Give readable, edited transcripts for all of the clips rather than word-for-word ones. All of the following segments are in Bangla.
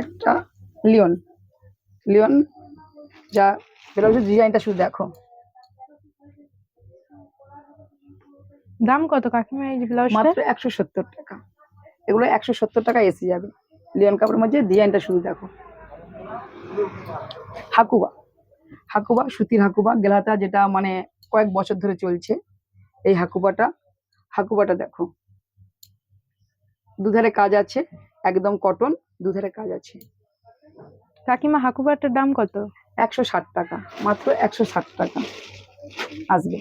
একটা লিওন লিওন যা ব্লাউজের ডিজাইনটা শুধু দেখো। দাম কত কাকিমা এই ব্লাউজটা? মাত্র 170 টাকা। এগুলো 170 টাকা এসে যাবে। লিওন কাপড়ের মধ্যে ডিজাইনটা শুধু দেখো। হাকুবা হাকুবা সুতির হাকুবা গেলাটা, যেটা মানে কয়েক বছর ধরে চলছে। এই হাকুবাটা দেখো, দুধারে কাজ আছে, একদম কটন, দুধারে কাজ আছে। কাকিমা হাকুবাটার দাম কত? 160 টাকা, মাত্র 160 টাকা আসবে।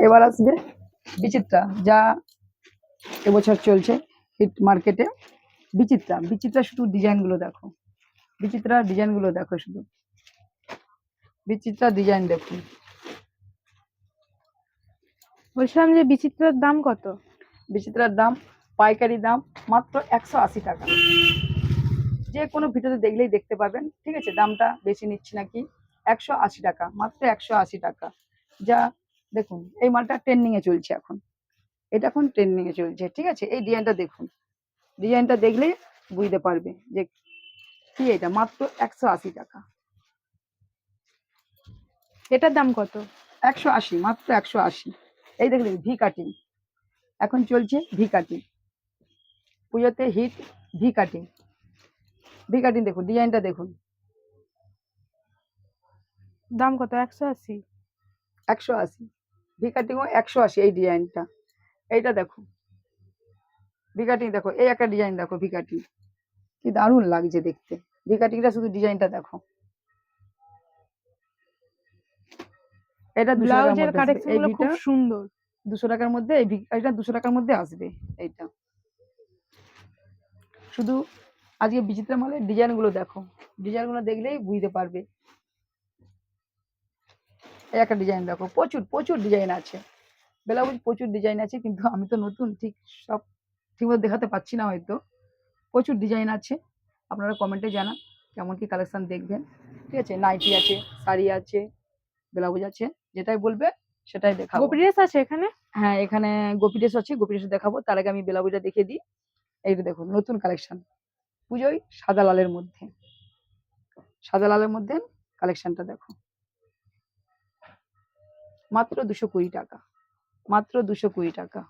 এবার আসবে বিচিত্রা, যা এবছর চলছে হিট মার্কেটে। বিচিত্রা শুধু ডিজাইনগুলো দেখো, শুধু বিচিত্রা ডিজাইন দেখুন। বলছিলাম যে বিচিত্রার দাম কত? বিচিত্রার দাম পাইকারি দাম মাত্র 180 টাকা। যে কোনো ভিডিওতে দেখলেই দেখতে পাবেন, ঠিক আছে? দামটা বেশি নিচ্ছি নাকি। 180 টাকা, মাত্র 180 টাকা। যা দেখুন, এই মালটা ট্রেন্ডিং এ চলছে এখন, এটা এখন ট্রেন্ডিং এ চলছে, ঠিক আছে? এই ডিজাইনটা দেখুন, ডিজাইনটা দেখলেই বুঝতে পারবে যে কি এটা। মাত্র 180 টাকা। এটার দাম কত? 180, মাত্র 180। এই দেখলেন ভি কাটিং, এখন চলছে ভি কাটিং, পুজোতে হিট ভি কাটিং। দেখুন, ডিজাইনটা দেখুন। দাম কত? 180? 180 ভি কাটিং ও 180। এই ডিজাইনটা, এইটা দেখো ভি কাটিং, দেখো এই একটা ডিজাইন দেখো ভি কাটিং, কি দারুণ লাগছে দেখতে। ভি কাটিংটা শুধু ডিজাইনটা দেখো। এটা 200 টাকার ব্লাউজের মধ্যে আসবে। কালেকশন এই গুলো খুব ভিটা সুন্দর। 200 টাকার মধ্যে, এটা 200 টাকার মধ্যে আসবে। এইটা শুধু আজকে বিচিত্রা মালের ডিজাইনগুলো দেখো, ডিজাইনগুলো দেখলেই বুঝতে পারবে। এই একটা ডিজাইন দেখো, প্রচুর ডিজাইন আছে ব্লাউজ, প্রচুর ডিজাইন আছে, কিন্তু আমি তো নতুন, ঠিক সব ঠিকমতো দেখাতে পাচ্ছি না হয়তো। প্রচুর ডিজাইন আছে, আপনারা কমেন্টে জানান কেমন কি কালেকশন দেখবেন, ঠিক আছে? নাইটি আছে, শাড়ি আছে, ব্লাউজ আছে, যেটাই বলবে সেটাই দেখাবো। গোপি ড্রেস আছে এখানে? হ্যাঁ, এখানে গোপি ড্রেস আছে, গোপি ড্রেস দেখাবো। তার আগে আমি ব্লাউজটা দেখিয়ে দিই। এইটা দেখুন, নতুন কালেকশন, পুজোয় সাদা লালের মধ্যে কালেকশনটা দেখো। মাত্র 220 টাকা, মাত্র 220 টাকা।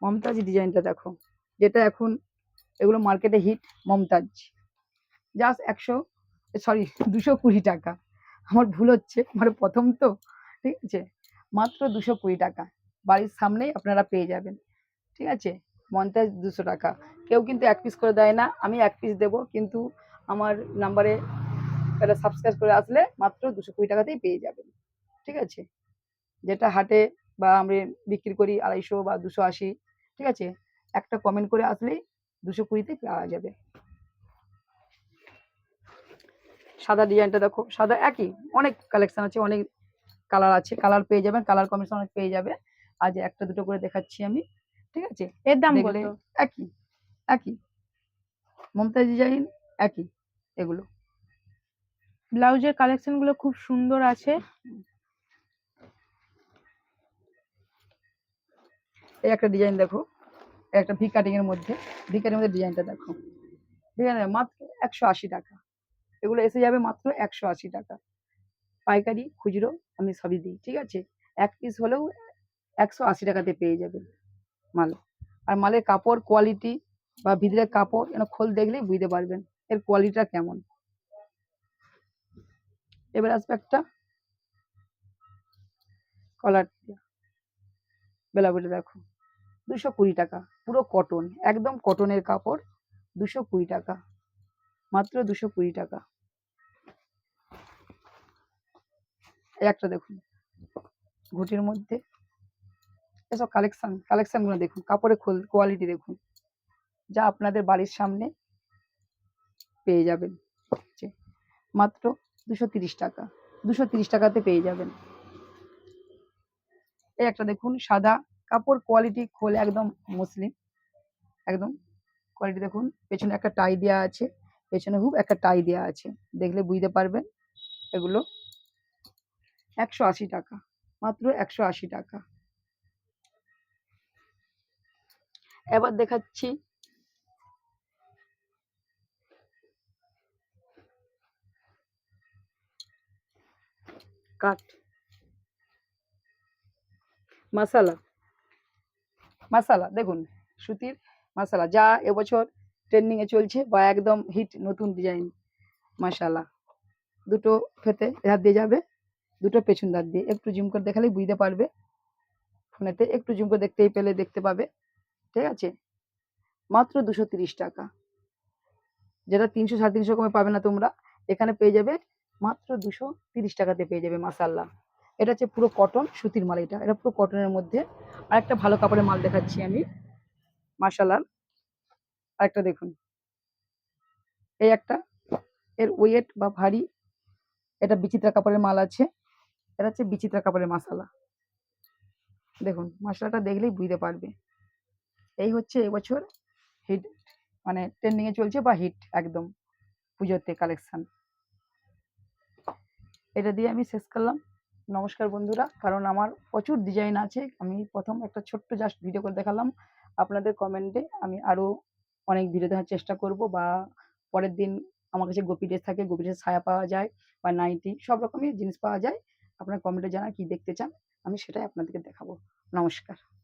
মমতাজ ডিজাইনটা দেখো, যেটা এখন এগুলো মার্কেটে হিট। মমতাজ জাস্ট 220 টাকা। আমার ভুল হচ্ছে, মানে প্রথম তো, ঠিক আছে? মাত্র 220 টাকা, বাড়ির সামনেই আপনারা পেয়ে যাবেন, ঠিক আছে? মমতাজ 200 টাকা। কেউ কিন্তু 1 পিস করে দেয় না, আমি 1 পিস দেবো, কিন্তু আমার নাম্বারে এটা সাবস্ক্রাইব করে আসলে মাত্র 220 টাকাতেই পেয়ে যাবেন, ঠিক আছে? যেটা হাটে বা আমরা বিক্রি করি 250 বা 280, ঠিক আছে? একটা কমেন্ট করে আসলেই 220তে পাওয়া যাবে। সাদা ডিজাইনটা দেখো, সাদা একই, অনেক কালেকশন আছে, অনেক কালার আছে, কালার পেয়ে যাবেন, কালার কম্বিনেশন অনেক পেয়ে যাবে। আজ একটা দুটো করে দেখাচ্ছি আমি, ঠিক আছে? এর দাম দেখলে কত? একই, একই মমতাজ ডিজাইন, একই এগুলো। ব্লাউজের কালেকশন গুলো খুব সুন্দর আছে। এই একটা ডিজাইন দেখো, একটা ভি কাটিং এর মধ্যে, ডিজাইনটা দেখো। ডিজাইন মাত্র 180 টাকা। এগুলো এসে যাবে মাত্র 180 টাকা। পাইকারি খুচরো আমি সবই দিই, ঠিক আছে? 1 পিস হলেও 180 টাকাতে পেয়ে যাবেন মাল। আর মালের কাপড় কোয়ালিটি বা ভিতরের কাপড় খোল দেখলেই বুঝতে পারবেন এর কোয়ালিটিটা কেমন। এবার আসবে একটা কলার ব্লাউজটা দেখো, 220 টাকা, পুরো কটন, একদম কটনের কাপড়, 220 টাকা, মাত্র 220 টাকা। এই একটা দেখুন, ঘটির মধ্যে এসব কালেকশনগুলো দেখুন, কাপড়ের কোয়ালিটি দেখুন, যা আপনাদের বাড়ির সামনে পেয়ে যাবেন, মাত্র 230 টাকা, 230 টাকাতে পেয়ে যাবেন। এই একটা দেখুন, সাদা কাপড়, কোয়ালিটি খোল একদম মসলিন, একদম কোয়ালিটি দেখুন। পেছনে একটা টাই দেওয়া আছে, পেছনে হুক একটা টাই দেওয়া আছে, দেখলে বুঝতে পারবেন। এগুলো 180 টাকা, মাত্র 180 টাকা। এবার দেখাচ্ছি কাট মাসালা। মাসালা দেখুন, সুতির মাসালা, যা এবছর ট্রেন্ডিং এ চলছে বা একদম হিট নতুন ডিজাইন। মাশাআল্লাহ, দুটো ফেতে ধার দিয়ে যাবে, দুটো পেছন ধার দিয়ে। একটু জুম করে দেখালেই বুঝতে পারবে, ফোনেতে একটু জুম করে দেখতেই পেলে দেখতে পাবে। ঠিক আছে, মাত্র 230 টাকা, যেটা 300 350 কমে পাবে না তোমরা, এখানে পেয়ে যাবে মাত্র 230 টাকাতে পেয়ে যাবে। মাশাআল্লাহ, এটা হচ্ছে পুরো কটন সুতির মাল। এটা পুরো কটনের মধ্যে। আরেকটা ভালো কাপড়ের মাল দেখাচ্ছি আমি। মাশাআল্লাহ, আরেকটা দেখুন, এই একটা, এর ওয়েট বা ভারী, এটা বিচিত্রা কাপড়ের মাল আছে। এটা হচ্ছে বিচিত্রা কাপড়ের মাসালা। দেখুন মশলাটা দেখলেই বুঝতে পারবে। এই হচ্ছে এবছর হিট, মানে ট্রেন্ডিং এ চলছে বা হিট একদম পুজোতে কালেকশন। এটা দিয়ে আমি শেষ করলাম। নমস্কার বন্ধুরা, কারণ আমার প্রচুর ডিজাইন আছে। আমি প্রথম একটা ছোট্ট জাস্ট ভিডিও করে দেখালাম। আপনাদের কমেন্টে আমি আরও অনেক ভিডিও দেওয়ার চেষ্টা করব, বা পরের দিন আমার কাছে গোপী ড্রেস থাকে, গোপী ড্রেস ছায়া পাওয়া যায়, বা নাইটি, সব রকমই জিনিস পাওয়া যায়। আপনার কমেন্টে জানান কি দেখতে চান, আমি সেটাই আপনাদেরকে দেখাবো। নমস্কার।